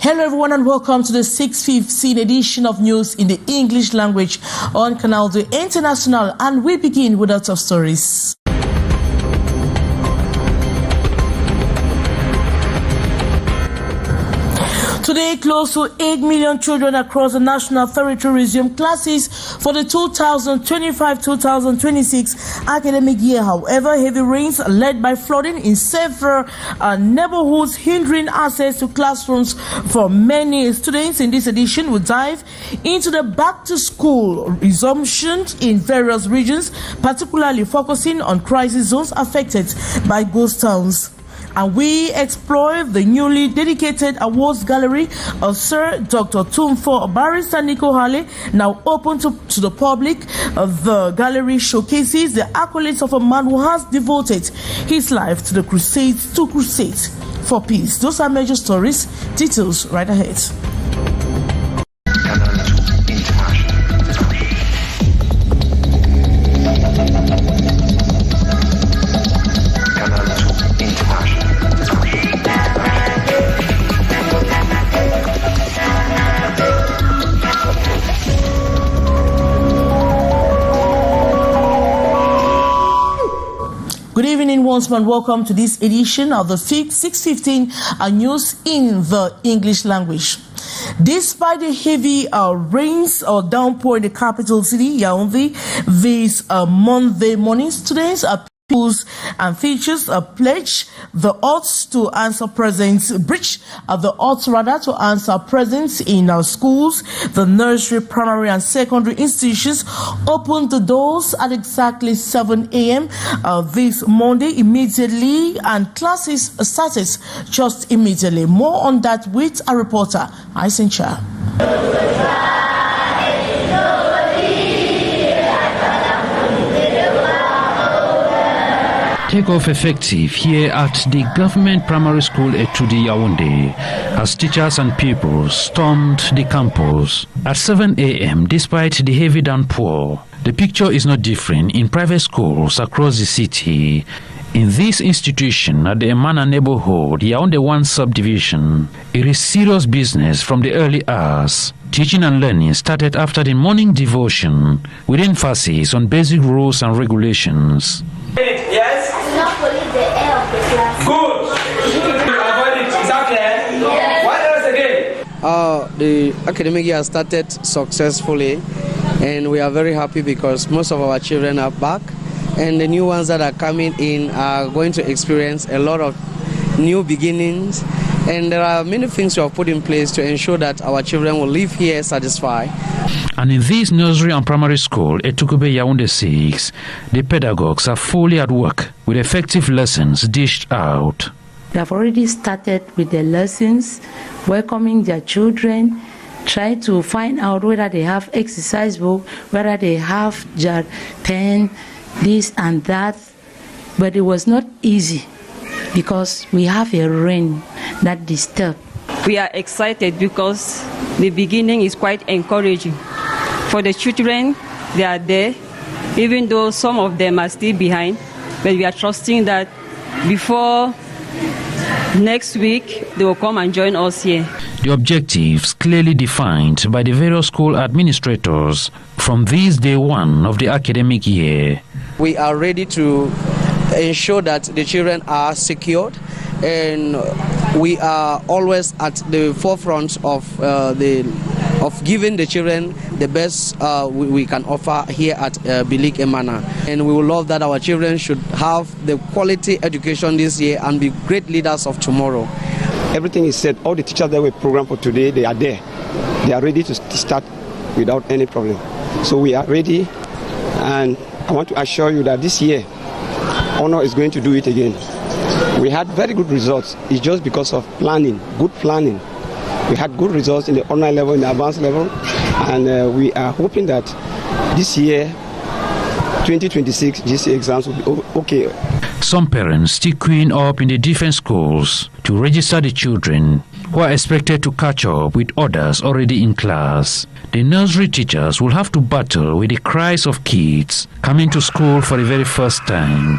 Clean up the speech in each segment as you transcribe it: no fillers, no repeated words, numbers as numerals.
Hello everyone and welcome to the 615th edition of News in the English language on Canal D International, and we begin with our top stories. Today, close to 8 million children across the national territory resume classes for the 2025-2026 academic year. However, heavy rains led by flooding in several neighborhoods hindering access to classrooms for many students. In this edition, we'll dive into the back-to-school resumption in various regions, particularly focusing on crisis zones affected by ghost towns. And we explore the newly dedicated awards gallery of Sir Dr. Tumfor Barrister Nico Hale, now open to the public. The gallery showcases the accolades of a man who has devoted his life to the crusade for peace. Those are major stories. Details right ahead. Good evening once more and welcome to this edition of the 615 News in the English language. Despite the heavy rains or downpour in the capital city, Yaoundé, this Monday morning, students are and teachers pledge the odds to answer presents, breach the odds rather to answer presents in our schools. The nursery, primary and secondary institutions opened the doors at exactly 7 a.m. This Monday immediately, and classes started just immediately. More on that with our reporter, Aisen Cha. Take-off effective here at the government primary school Etudi Yaoundé as teachers and pupils stormed the campus at 7 a.m. despite the heavy downpour. The picture is not different in private schools across the city. In this institution at the Emana neighborhood, Yaoundé 1 subdivision, it is serious business from the early hours. Teaching and learning started after the morning devotion with emphasis on basic rules and regulations. Yes? Not pollute the air of the class. Good. Avoid it. Is that clear? Yes. What else again? The academic year started successfully, and we are very happy because most of our children are back, and the new ones that are coming in are going to experience a lot of new beginnings. And there are many things we have put in place to ensure that our children will live here satisfied. And in this nursery and primary school, Etukube Yaoundé 6, the pedagogues are fully at work with effective lessons dished out. They have already started with the lessons, welcoming their children, trying to find out whether they have exercise book, whether they have jar, pen, this and that. But it was not easy because we have a rain that disturbed. We are excited because the beginning is quite encouraging. For the children, they are there, even though some of them are still behind, but we are trusting that before next week, they will come and join us here. The objectives clearly defined by the various school administrators from this day one of the academic year. We are ready to ensure that the children are secured, and we are always at the forefront of giving the children the best we can offer here at Bilik Emana. And we will love that our children should have the quality education this year and be great leaders of tomorrow. Everything is set. All the teachers that were programmed for today, they are there. They are ready to start without any problem. So we are ready, and I want to assure you that this year, Honor is going to do it again. We had very good results. It's just because of planning, good planning. We had good results in the online level, in the advanced level, and we are hoping that this year, 2026 GCE exams will be okay. Some parents still queuing up in the different schools to register the children who are expected to catch up with others already in class. The nursery teachers will have to battle with the cries of kids coming to school for the very first time.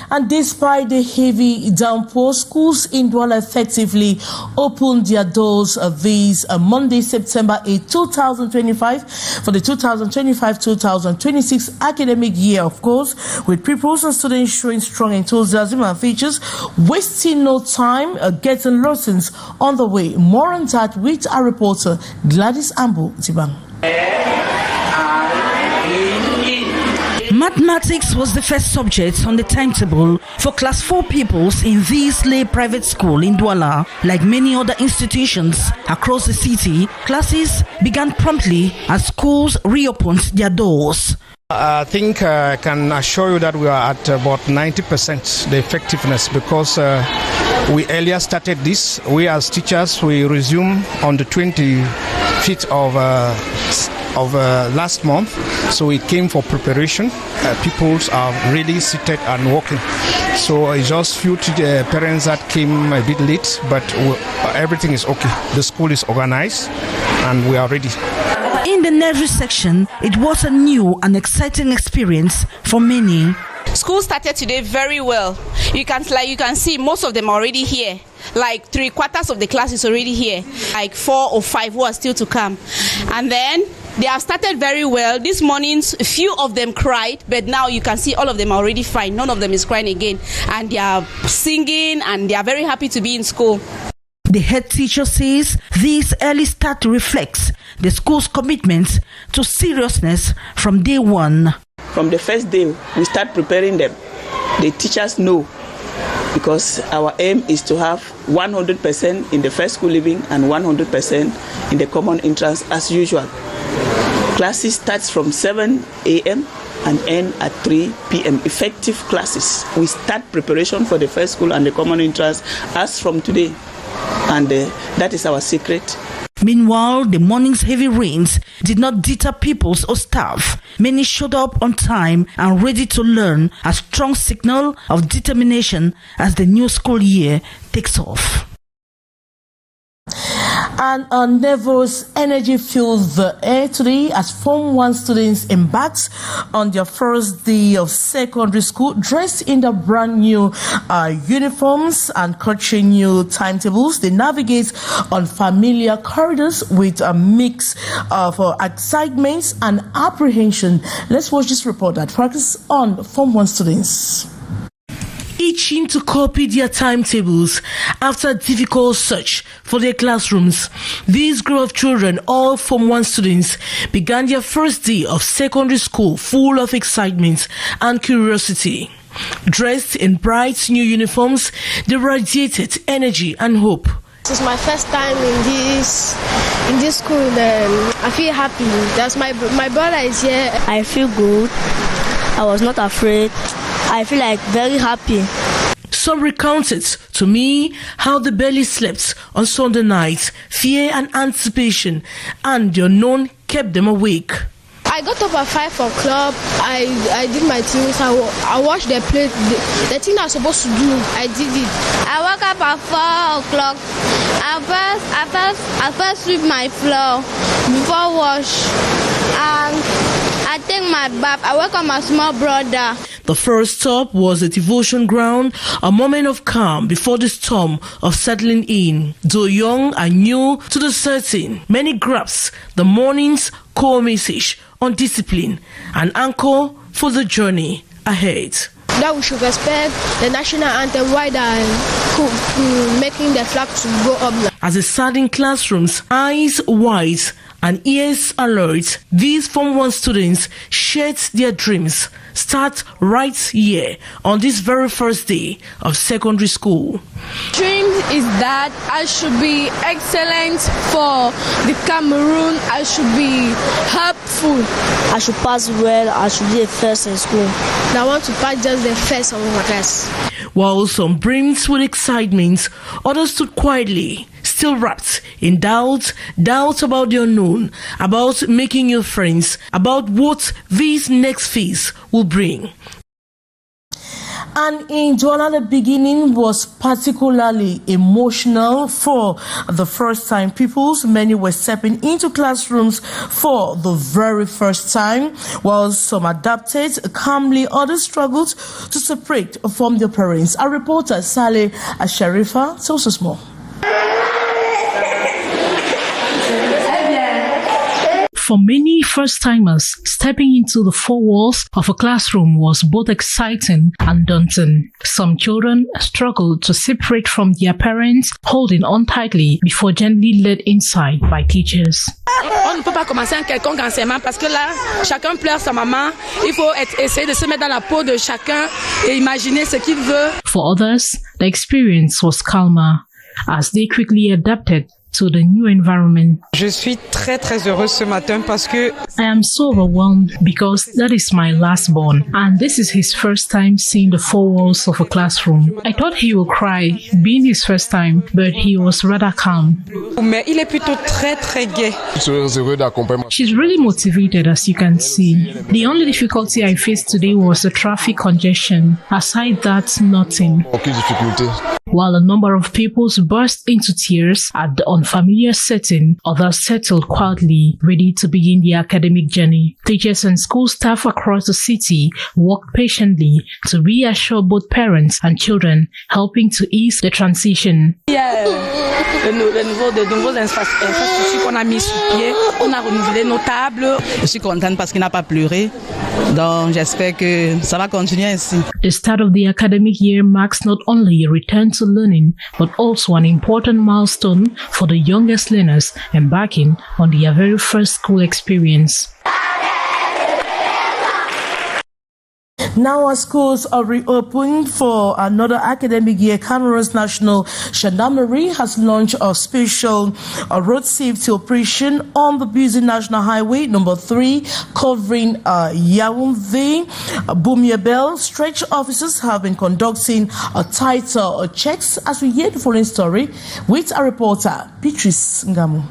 And despite the heavy downpour, schools in Douala effectively opened their doors this Monday, September 8, 2025 for the 2025-2026 academic year, of course, with pupils and students showing strong enthusiasm and features, wasting no time getting lessons on the way. More on that with our reporter Gladys Ambo Tibang. Mathematics was the first subject on the timetable for Class 4 pupils in this lay private school in Douala. Like many other institutions across the city, classes began promptly as schools reopened their doors. I think I can assure you that we are at about 90% the effectiveness because we earlier started this. We as teachers, we resumed on the 25th of last month, so it came for preparation. People are really seated and working, so it's just few parents that came a bit late, but everything is okay. The school is organized and we are ready. In the nursery section, it was a new and exciting experience for many. School started today very well. You can see most of them are already here. Like 3/4 of the class is already here. Like 4 or 5 who are still to come. And then they have started very well. This morning, a few of them cried, but now you can see all of them are already fine. None of them is crying again. And they are singing and they are very happy to be in school. The head teacher says this early start reflects the school's commitment to seriousness from day one. From the first day, we start preparing them. The teachers know, because our aim is to have 100% in the first school living and 100% in the common entrance as usual. Classes starts from 7 a.m. and end at 3 p.m. Effective classes. We start preparation for the first school and the common entrance as from today. And that is our secret. Meanwhile, the morning's heavy rains did not deter pupils or staff. Many showed up on time and ready to learn, a strong signal of determination as the new school year takes off. And a nervous energy filled the air today as Form 1 students embarked on their first day of secondary school, dressed in the brand new uniforms and coaching new timetables. They navigate on familiar corridors with a mix of excitement and apprehension. Let's watch this report that focuses on Form 1 students. Itching to copy their timetables after a difficult search for their classrooms, these group of children, all Form 1 students, began their first day of secondary school full of excitement and curiosity. Dressed in bright new uniforms, they radiated energy and hope. This is my first time in this school, and I feel happy. That's my brother is here. I feel good. I was not afraid. I feel like very happy. Some recounted to me how they barely slept on Sunday night. Fear and anticipation and the unknown kept them awake. I got up at 5 o'clock. I did my things. I washed the plate. The thing I was supposed to do, I did it. I woke up at 4 o'clock. I first sweep my floor before wash. And I take my bath. I welcome my small brother. The first stop was a devotion ground, a moment of calm before the storm of settling in. Though young and new to the setting, many grasp the morning's core message on discipline, an anchor for the journey ahead. That we should respect the national anthem while making the flag to go up. As they sat in classrooms, eyes wide and ears alert, these Form 1 students shared their dreams. Start right here on this very first day of secondary school. Dream is that I should be excellent for the Cameroon. I should be helpful. I should pass well. I should be the first in school. I want to pass just the first of my class. While some brimmed with excitement, others stood quietly, still wrapped in doubt about the unknown, about making new friends, about what this next phase will bring. And in Douala, the beginning was particularly emotional for the first time pupils. Many were stepping into classrooms for the very first time, while some adapted calmly, others struggled to separate from their parents. Our reporter, Saleh Asharifa, tells us more. For many first-timers, stepping into the four walls of a classroom was both exciting and daunting. Some children struggled to separate from their parents, holding on tightly before gently led inside by teachers. On ne peut pas commencer un quelconque enseignement parce que là, chacun pleure sa maman. Il faut essayer de se mettre dans la peau de chacun et imaginer ce qu'il veut. For others, the experience was calmer as they quickly adapted to the new environment. Je suis très heureuse ce matin parce que I am so overwhelmed because that is my last born and this is his first time seeing the four walls of a classroom. I thought he would cry, being his first time, but he was rather calm. Mais il est plutôt très gai. She's really motivated, as you can see. The only difficulty I faced today was the traffic congestion. Aside that, nothing. While a number of pupils burst into tears at the unfamiliar setting, others settled quietly, ready to begin their academic journey. Teachers and school staff across the city worked patiently to reassure both parents and children, helping to ease the transition. De nouveaux infrastructures qu'on a mis sur pied, on a renouvelé nos tables. Je suis contente parce qu'il n'a pas pleuré. Donc j'espère que ça va continuer ainsi. The start of the academic year marks not only a return to learning, but also an important milestone for the youngest learners embarking on their very first school experience. Now our schools are reopened for another academic year. Cameroon's National Gendarmerie has launched a special road safety operation on the busy National Highway number 3 covering Yaoundé. Bumiabel stretch officers have been conducting tighter checks as we hear the following story with our reporter, Beatrice Ngamu.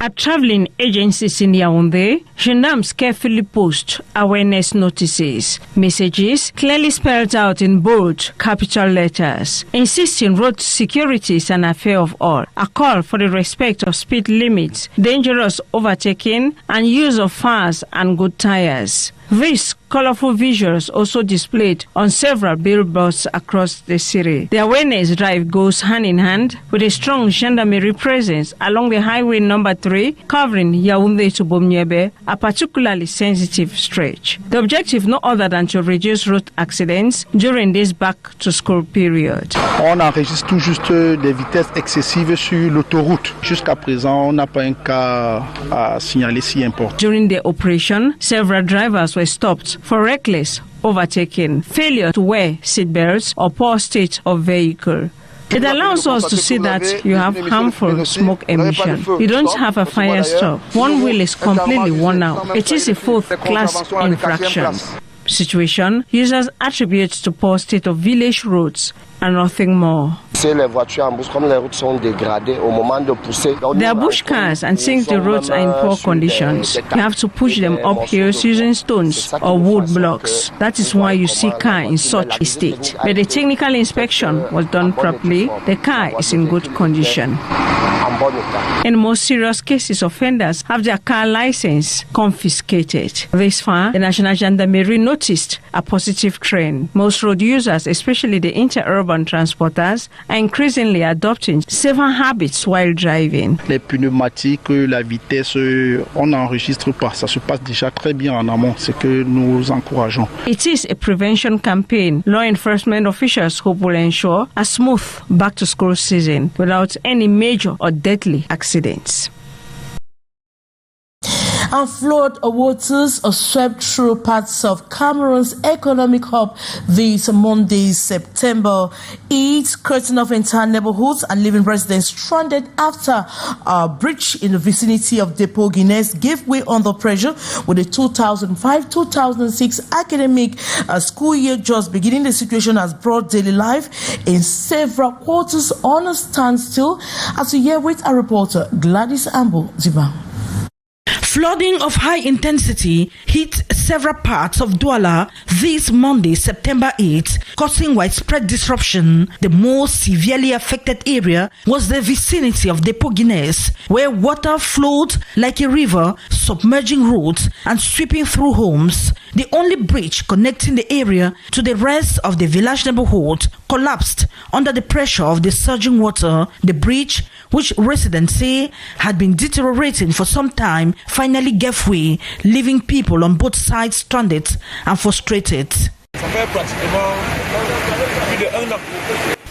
At traveling agencies in Yaoundé, gendarmes carefully post awareness notices, messages clearly spelled out in bold capital letters, insisting road security is an affair of all, a call for the respect of speed limits, dangerous overtaking, and use of fast and good tires. These colorful visuals also displayed on several billboards across the city. The awareness drive goes hand in hand with a strong gendarmerie presence along the highway number 3 covering Yaoundé to Bumiabel, a particularly sensitive stretch. The objective no other than to reduce road accidents during this back-to-school period. On enregistre tout juste des vitesses excessives sur l'autoroute. Jusqu'à présent, on n'a pas un cas à signaler si important. During the operation, several drivers were stopped for reckless overtaking, failure to wear seatbelts, or poor state of vehicle. It allows us to see that you have harmful smoke emission. You don't have a fire stop. One wheel is completely worn out. It is a fourth-class infraction. Situation users attribute to poor state of village roads and nothing more. There are bush cars, and since the roads are in poor conditions, you have to push them up hills using stones or wood blocks. That is why you see car in such a state. But the technical inspection was done properly. The car is in good condition. In most serious cases, offenders have their car license confiscated. This far, the National Gendarmerie noticed a positive trend. Most road users, especially the interurban transporters, are increasingly adopting safer habits while driving. Les pneumatiques, la vitesse, on n'enregistre pas. Ça se passe déjà très bien en amont. C'est que nous encourageons. It is a prevention campaign. Law enforcement officials hope will ensure a smooth back-to-school season without any major or deadly accidents. And flood waters swept through parts of Cameroon's economic hub this Monday, September 8, cutting off entire neighborhoods and leaving residents stranded after a breach in the vicinity of Depot Guinness gave way under pressure with the 2005-2006 academic school year just beginning. The situation has brought daily life in several quarters on a standstill, as we hear with our reporter Gladys Ambo Ziba. Flooding of high intensity hit several parts of Douala this Monday, September 8, causing widespread disruption. The most severely affected area was the vicinity of Depot Guinness, where water flowed like a river, submerging roads and sweeping through homes. The only bridge connecting the area to the rest of the village neighborhood collapsed under the pressure of the surging water. The bridge, which residents say had been deteriorating for some time, finally gave way, leaving people on both sides stranded and frustrated.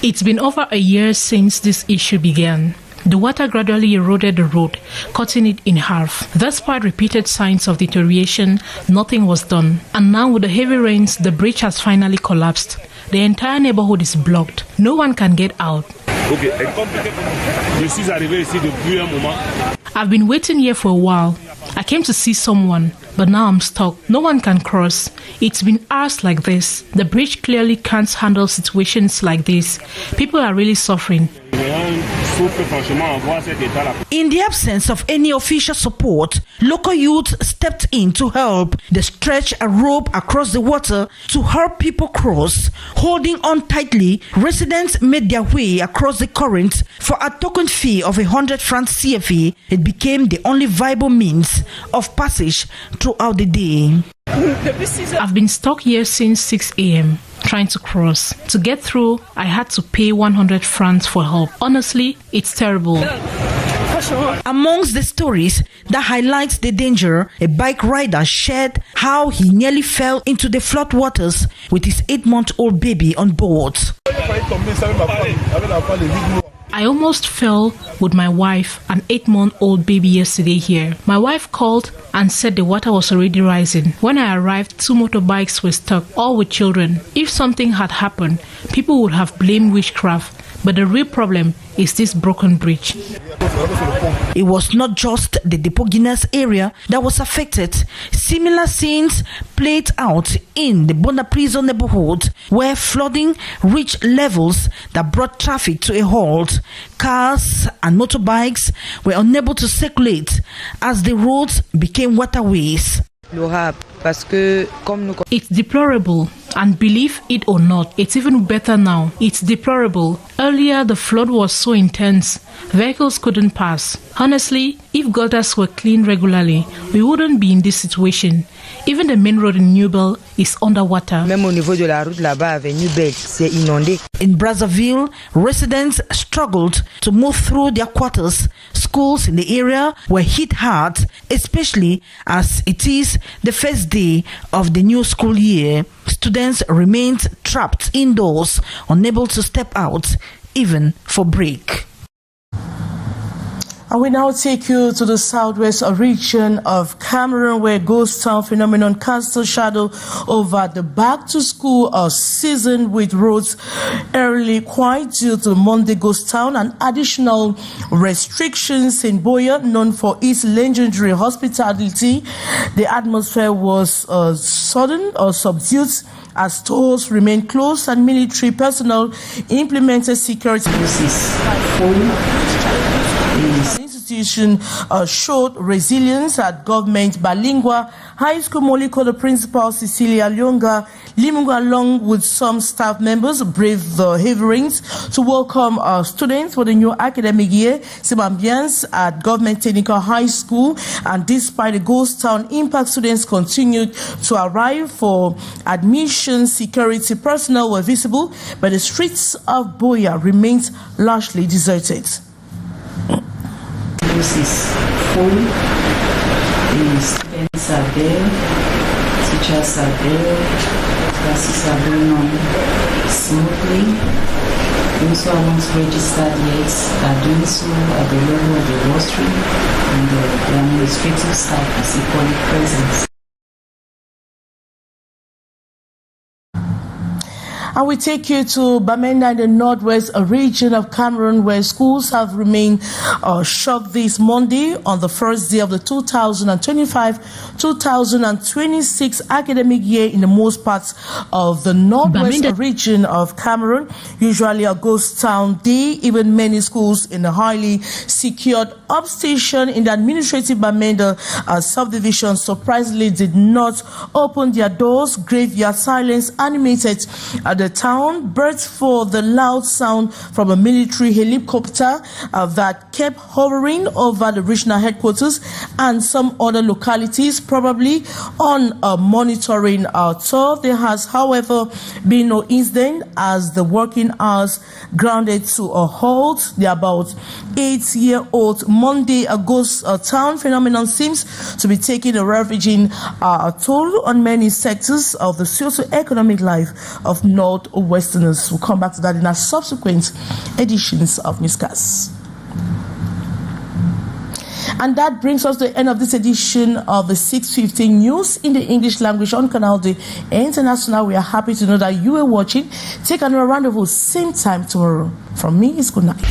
It's been over a year since this issue began. The water gradually eroded the road, cutting it in half. Despite repeated signs of deterioration, nothing was done. And now with the heavy rains, the bridge has finally collapsed. The entire neighborhood is blocked. No one can get out. I've been waiting here for a while. I came to see someone, but now I'm stuck. No one can cross. It's been hours like this. The bridge clearly can't handle situations like this. People are really suffering. In the absence of any official support, local youth stepped in to help. They stretched a rope across the water to help people cross. Holding on tightly, residents made their way across the current for a token fee of 100 francs CFA. It became the only viable means of passage throughout the day. I've been stuck here since 6 a.m. trying to cross. To get through, I had to pay 100 francs for help. Honestly, it's terrible. Amongst the stories that highlights the danger, a bike rider shared how he nearly fell into the flood waters with his 8-month-old baby on board. I almost fell with my wife and 8-month-old baby yesterday here. My wife called and said the water was already rising. When I arrived, 2 motorbikes were stuck, all with children. If something had happened, people would have blamed witchcraft. But the real problem is this broken bridge. It was not just the Depot Guinness area that was affected. Similar scenes played out in the Bonapriso neighborhood, where flooding reached levels that brought traffic to a halt. Cars and motorbikes were unable to circulate as the roads became waterways. It's deplorable, and believe it or not, it's even better now. It's deplorable. Earlier, the flood was so intense, vehicles couldn't pass. Honestly, if gutters were cleaned regularly, we wouldn't be in this situation. Even the main road in Newbel is underwater. In Brazzaville, residents struggled to move through their quarters. Schools in the area were hit hard, especially as it is the first day of the new school year. Students remained trapped indoors, unable to step out, even for break. I will now take you to the southwest region of Cameroon, where ghost town phenomenon casts a shadow over the back-to-school season, with roads early quiet due to Monday ghost town and additional restrictions in Boya, known for its legendary hospitality. The atmosphere was sudden or subdued as stores remained closed and military personnel implemented security measures. The institution showed resilience at government Balingwa High School. Moliko, principal Cecilia Lyonga Limunga, along with some staff members, braved the heavy rains to welcome students for the new academic year. Same ambience at Government Technical High School, and despite the ghost town impact, students continued to arrive for admission. Security personnel were visible, but the streets of Boya remained largely deserted. This is full. The students are there, teachers are there, classes are going on smoothly. Those who are not registered yet are doing so at the level of the bursary, and the administrative staff is equally present. And we take you to Bamenda in the northwest region of Cameroon, where schools have remained shut this Monday on the first day of the 2025-2026 academic year in the most parts of the northwest region of Cameroon. Usually a ghost town day, even many schools in the highly secured upstation in the administrative Bamenda subdivision surprisingly did not open their doors. Graveyard silence animated the town, birds for the loud sound from a military helicopter that kept hovering over the regional headquarters and some other localities, probably on a monitoring tour. There has, however, been no incident as the working hours grounded to a halt. The about 8-year-old Monday a ghost town phenomenon seems to be taking a ravaging toll on many sectors of the socio-economic life of Northwesterners. We'll come back to that in our subsequent editions of Newscast. And that brings us to the end of this edition of the 6:15 news in the English language on Canal D International. We are happy to know that you are watching. Take another rendezvous same time tomorrow. From me, it's good night.